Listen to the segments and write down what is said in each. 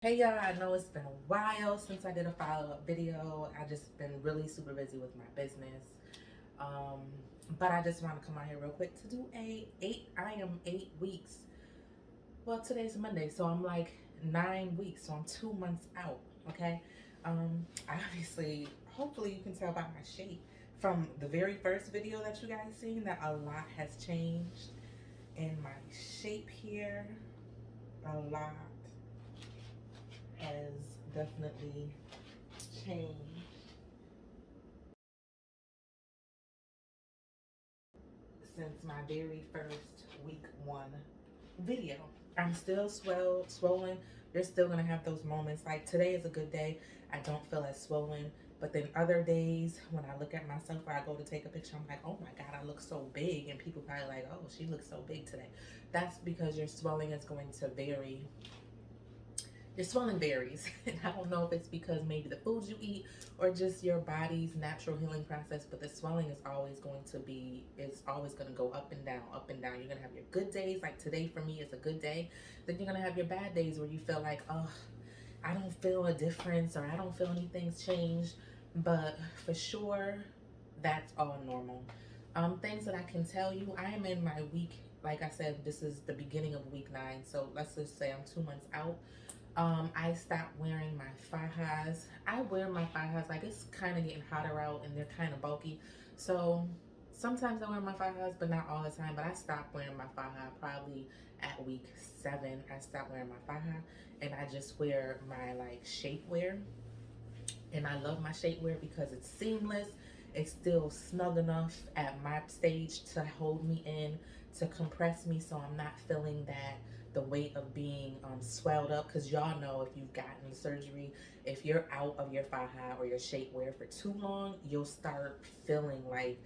Hey y'all, I know it's been a while since I did a follow-up video. I just been really super busy with my business. Um, but I just want to come out here real quick to do I am 8 weeks. Well, today's Monday, so I'm like 9 weeks, so I'm 2 months out, okay? I obviously, hopefully you can tell by my shape from the very first video that you guys seen that a lot has changed in my shape here. A lot has definitely changed since my very first week 1 video. I'm still swollen. You're still gonna have those moments. Like today is a good day. I don't feel as swollen. But then other days when I look at myself or I go to take a picture, I'm like, oh my God, I look so big. And people probably like, oh, she looks so big today. That's because your swelling is going to vary. Your swelling varies. And I don't know if it's because maybe the foods you eat or just your body's natural healing process, but the swelling is always going to be, it's always going to go up and down, up and down. You're going to have your good days, like today for me is a good day. Then you're going to have your bad days where you feel like, oh, I don't feel a difference or I don't feel anything's changed. But for sure, that's all normal. Things that I can tell you, I am in my week, like I said, this is the beginning of week 9. So let's just say I'm 2 months out. I stopped wearing my fajas. I wear my fajas, like it's kind of getting hotter out and they're kind of bulky. So sometimes I wear my fajas, but not all the time. But I stopped wearing my faja probably at week 7. I stopped wearing my faja and I just wear my like shapewear. And I love my shapewear because it's seamless. It's still snug enough at my stage to hold me in, to compress me so I'm not feeling that the weight of being swelled up. Because y'all know if you've gotten the surgery, if you're out of your faja or your shapewear for too long, you'll start feeling like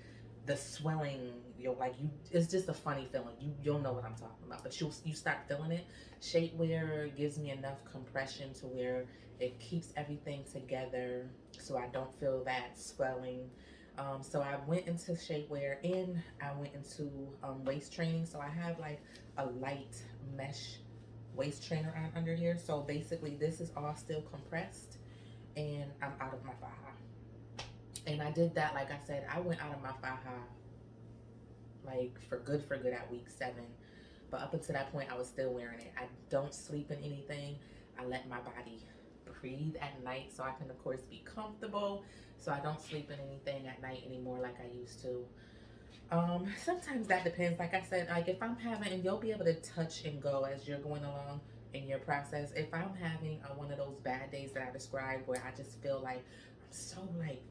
the swelling, you'll like you it's just a funny feeling. You'll know what I'm talking about, but you start feeling it. Shapewear gives me enough compression to where it keeps everything together so I don't feel that swelling. So I went into shapewear and I went into waist training. So I have like a light mesh waist trainer on under here. So basically this is all still compressed and I'm out of my faja. And I did that, like I said, I went out of my faja like for good at week 7. But up until that point, I was still wearing it. I don't sleep in anything. I let my body breathe at night so I can, of course, be comfortable. So I don't sleep in anything at night anymore like I used to. Sometimes that depends. Like I said, like if I'm having, and you'll be able to touch and go as you're going along in your process. If I'm having one of those bad days that I described where I just feel like I'm so like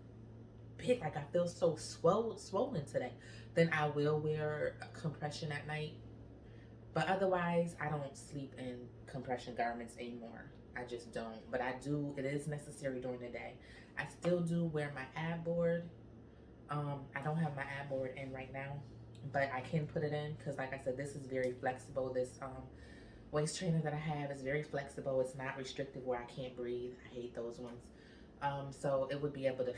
big, like I feel so swollen today, then I will wear a compression at night. But otherwise, I don't sleep in compression garments anymore. I just don't. But I do, it is necessary during the day. I still do wear my ab board. I don't have my ab board in right now, but I can put it in because, like I said, this is very flexible. This waist trainer that I have is very flexible. It's not restrictive where I can't breathe. I hate those ones. So it would be able to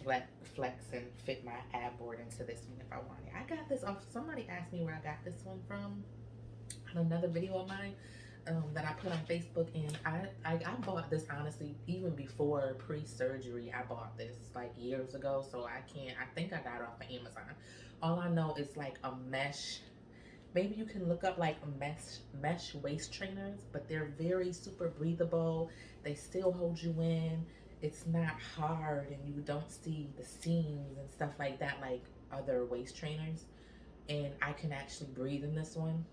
flex and fit my ab board into this one if I wanted. I got this off, somebody asked me where I got this one from on another video of mine that I put on Facebook, and I bought this honestly even before pre-surgery. I bought this like years ago, so I think I got it off of Amazon. All I know is like a mesh. Maybe you can look up like mesh waist trainers, but they're very super breathable. They still hold you in. It's not hard, and you don't see the seams and stuff like that like other waist trainers. And I can actually breathe in this one,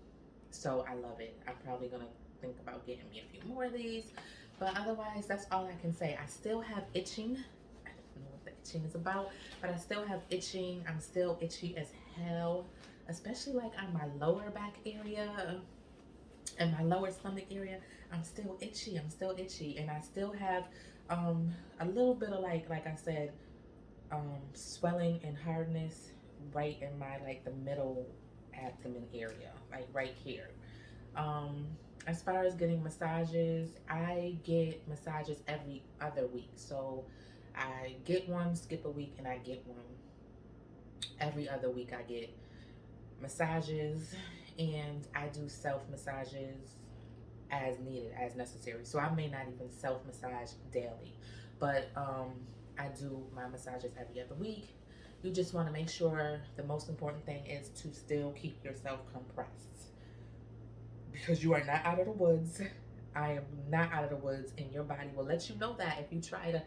so I love it. I'm probably gonna think about getting me a few more of these, but otherwise, that's all I can say. I still have itching. I don't know what the itching is about, but I still have itching. I'm still itchy as hell, especially like on my lower back area and my lower stomach area. I'm still itchy. I'm still itchy, and I still have a little bit of like I said, swelling and hardness right in my like the middle abdomen area, like right here. As far as getting massages, I get massages every other week. So I get one, skip a week, and I get one every other week. I get massages, and I do self massages as needed, as necessary. So I may not even self massage daily, but I do my massages every other week. You just want to make sure the most important thing is to still keep yourself compressed, because you are not out of the woods. I am not out of the woods, and your body will let you know that if you try to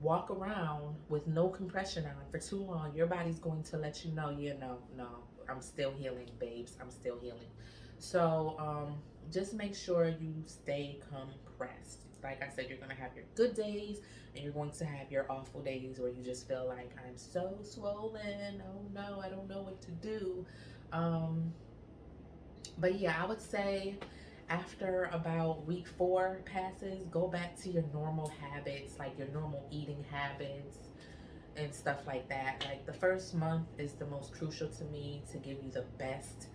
walk around with no compression on for too long. Your body's going to let you know, yeah, no, I'm still healing, babes. I'm still healing. So just make sure you stay compressed. Like I said, you're going to have your good days and you're going to have your awful days where you just feel like, I'm so swollen. Oh no, I don't know what to do. Um, but yeah, I would say after about week 4 passes, go back to your normal habits, like your normal eating habits and stuff like that. Like the first month is the most crucial to me to give you the best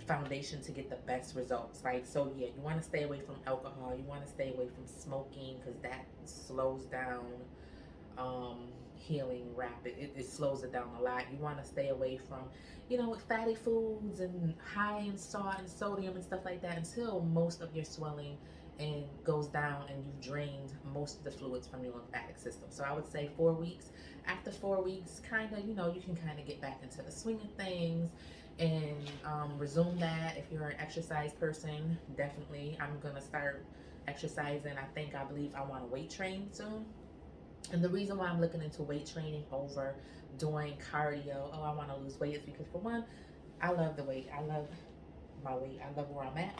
foundation to get the best results. Like, so yeah, you want to stay away from alcohol, you want to stay away from smoking, because that slows down healing rapid. It slows it down a lot. You want to stay away from, fatty foods and high in salt and sodium and stuff like that until most of your swelling and goes down and you've drained most of the fluids from your lymphatic system. So I would say 4 weeks. After 4 weeks, kind of, you can kind of get back into the swing of things and resume that. If you're an exercise person, definitely. I'm going to start exercising. I believe I want to weight train soon. And the reason why I'm looking into weight training over doing cardio, I want to lose weight, is because, for one, I love the weight. I love my weight. I love where I'm at.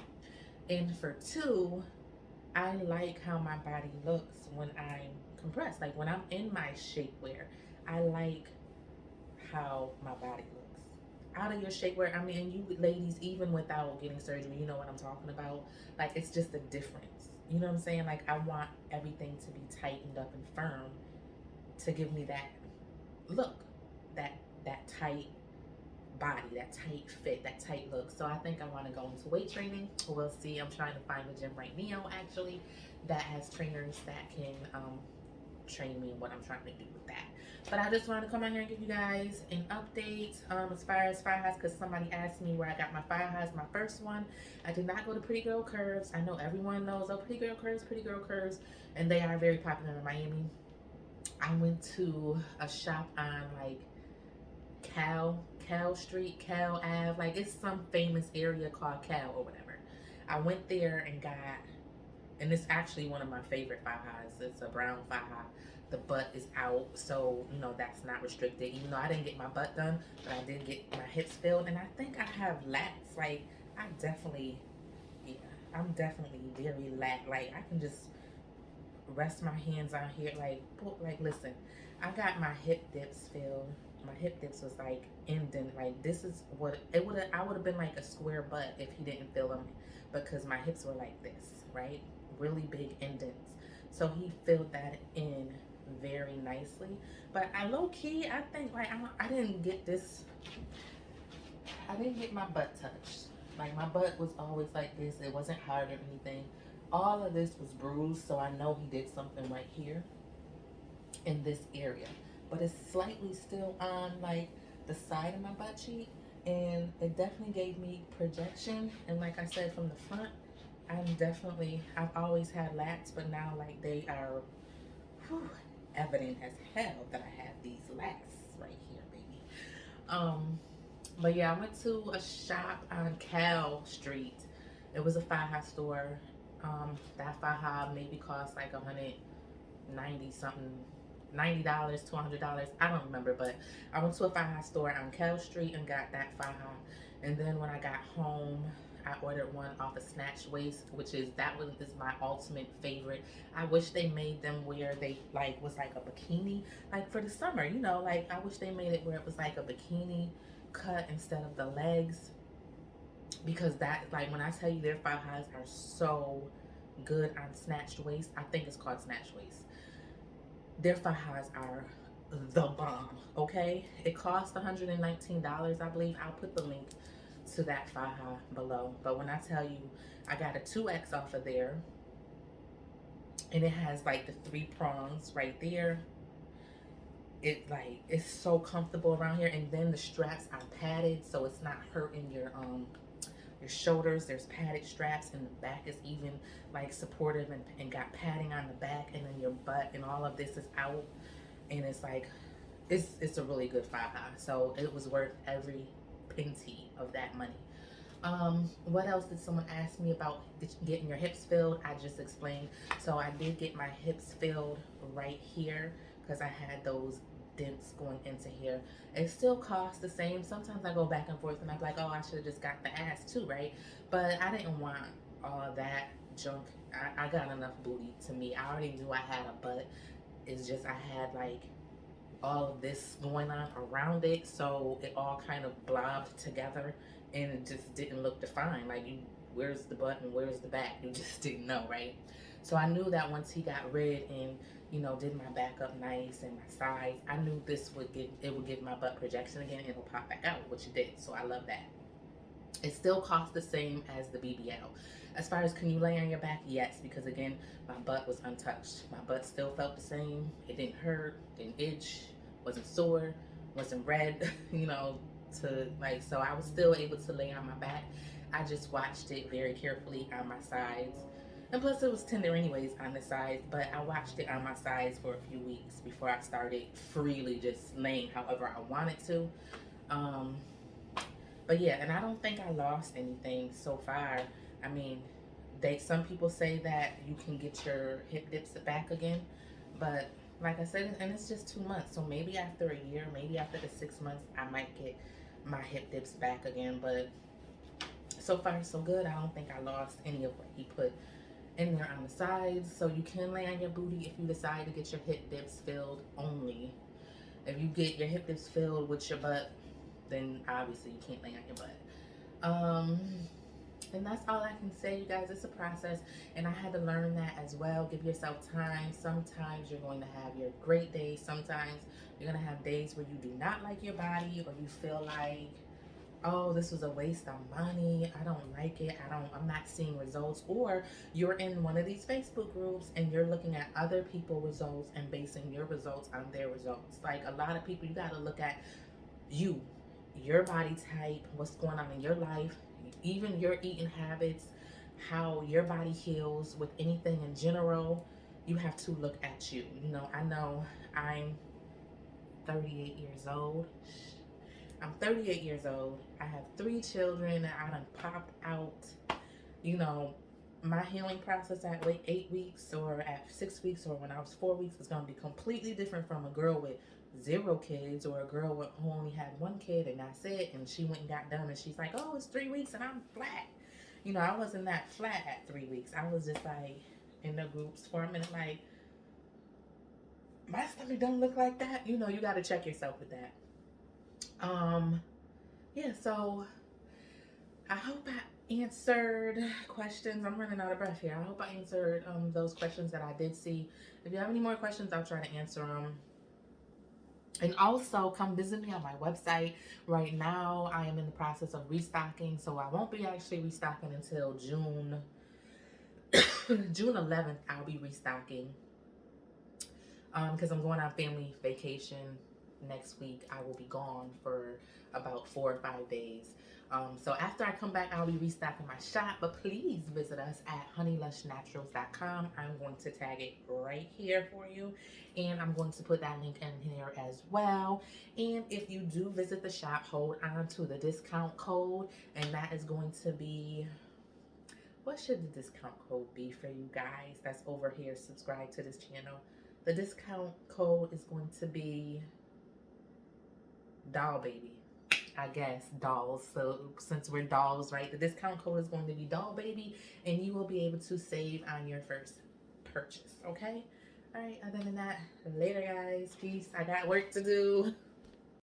And for two, I like how my body looks when I'm compressed. Like when I'm in my shapewear, I like how my body looks. Out of your shapewear, I mean, you ladies, even without getting surgery, you know what I'm talking about. Like, it's just a difference. You know what I'm saying? Like, I want everything to be tightened up and firm to give me that look, that tight body, that tight fit, that tight look. So I think I want to go into weight training. We'll see. I'm trying to find a gym right now, actually, that has trainers that can train me in what I'm trying to do with that. But I just wanted to come on here and give you guys an update as far as fajas, because somebody asked me where I got my fajas. My first one, I did not go to Pretty Girl Curves. I know everyone knows, oh, Pretty Girl Curves, and they are very popular in Miami. I went to a shop on like Cal Street, Cal Ave, like it's some famous area called Cal or whatever. I went there and got, and it's actually one of my favorite fajas. It's a brown faja. The butt is out, so that's not restricted. Even though I didn't get my butt done, but I did get my hips filled, and I think I have lats. Like I definitely, yeah, I'm definitely very lat. Like I can just rest my hands on here, like listen, I got my hip dips filled. My hip dips was like indent. Like this is what it would have. I would have been like a square butt if he didn't fill them, because my hips were like this, right? Really big indents. So he filled that in very nicely. But I low key, I think like I didn't get this. I didn't get my butt touched. Like my butt was always like this. It wasn't hard or anything. All of this was bruised, so I know he did something right here in this area. But it's slightly still on like the side of my butt cheek, and it definitely gave me projection. And like I said, from the front, I've always had lats, but now like they are evident as hell that I have these lats right here, baby. But yeah, I went to a shop on Cal Street. It was a faja store. That faja maybe cost like 190 something, $90 to $100. I don't remember, but I went to a faja store on Cal Street and got that faja. And then when I got home, I ordered one off a Snatch Waist, which is my ultimate favorite. I wish they made them where they was like a bikini, like for the summer, like I wish they made it where it was like a bikini cut instead of the legs, because that, like, when I tell you their fajas are so good on Snatched Waist, I think it's called Snatch Waist. Their fajas are the bomb, okay? It cost $119, I believe. I'll put the link to that faja below. But when I tell you, I got a 2X off of there, and it has like the 3 prongs right there. It's so comfortable around here, and then the straps are padded, so it's not hurting your your shoulders. There's padded straps, and the back is even like supportive and got padding on the back, and then your butt and all of this is out, and it's like it's a really good faja. So it was worth every penny of that money. What else did someone ask me about getting your hips filled? I just explained. So I did get my hips filled right here because I had those dents going into here. It still costs the same. Sometimes I go back and forth and I'm like, oh, I should have just got the ass too, right? But I didn't want all of that junk. I got enough booty to me. I already knew I had a butt. It's just I had like all of this going on around it, so it all kind of blobbed together and it just didn't look defined. Like, you, where's the butt and where's the back? You just didn't know, right? So I knew that once he got rid and, you know, did my back up nice and my sides, I knew this would give my butt projection again and it'll pop back out, which it did. So I love that. It still costs the same as the BBL. As far as can you lay on your back? Yes, because again, my butt was untouched. My butt still felt the same. It didn't hurt, didn't itch, wasn't sore, wasn't red, you know, so I was still able to lay on my back. I just watched it very carefully on my sides. And plus it was tender anyways on the sides, but I watched it on my sides for a few weeks before I started freely just laying however I wanted to. But yeah, and I don't think I lost anything so far. I mean, some people say that you can get your hip dips back again, but like I said, and it's just 2 months, so maybe after a year, maybe after the 6 months, I might get my hip dips back again. But so far so good. I don't think I lost any of what he put in there on the sides. So you can lay on your booty if you decide to get your hip dips filled only. If you get your hip dips filled with your butt, then obviously you can't lay on your butt. And that's all I can say, you guys. It's a process, and I had to learn that as well. Give yourself time. Sometimes you're going to have your great days. Sometimes you're going to have days where you do not like your body, or you feel like, oh, this was a waste of money. I don't like it. I'm not seeing results. Or you're in one of these Facebook groups and you're looking at other people's results and basing your results on their results. Like, a lot of people, you got to look at you, your body type, what's going on in your life, even your eating habits, how your body heals with anything in general. You have to look at you. You know I'm 38 years old. I'm 38 years old. I have 3 children that I done popped out. You know, my healing process at 8 weeks or at 6 weeks or when I was 4 weeks is going to be completely different from a girl with 0 kids or a girl who only had 1 kid and that's it, and she went and got done and she's like, oh, it's 3 weeks and I'm flat. You know, I wasn't that flat at 3 weeks. I was just like in the groups for a minute like, my stomach don't look like that. You know, you got to check yourself with that. Yeah, so I hope I answered questions. I'm running out of breath here. I hope I answered those questions that I did see. If you have any more questions, I'll try to answer them. And also, come visit me on my website. Right now, I am in the process of restocking, so I won't be actually restocking until June 11th. I'll be restocking because I'm going on family vacation next week. I will be gone for about 4 or 5 days. So after I come back, I'll be restocking my shop. But please visit us at honeylushnaturals.com. I'm going to tag it right here for you. And I'm going to put that link in here as well. And if you do visit the shop, hold on to the discount code. And that is going to be... what should the discount code be for you guys that's over here subscribed to this channel? The discount code is going to be Doll Baby. I guess dolls. So since we're dolls, right? The discount code is going to be Doll Baby, and you will be able to save on your first purchase. Okay? All right. Other than that, later, guys. Peace. I got work to do.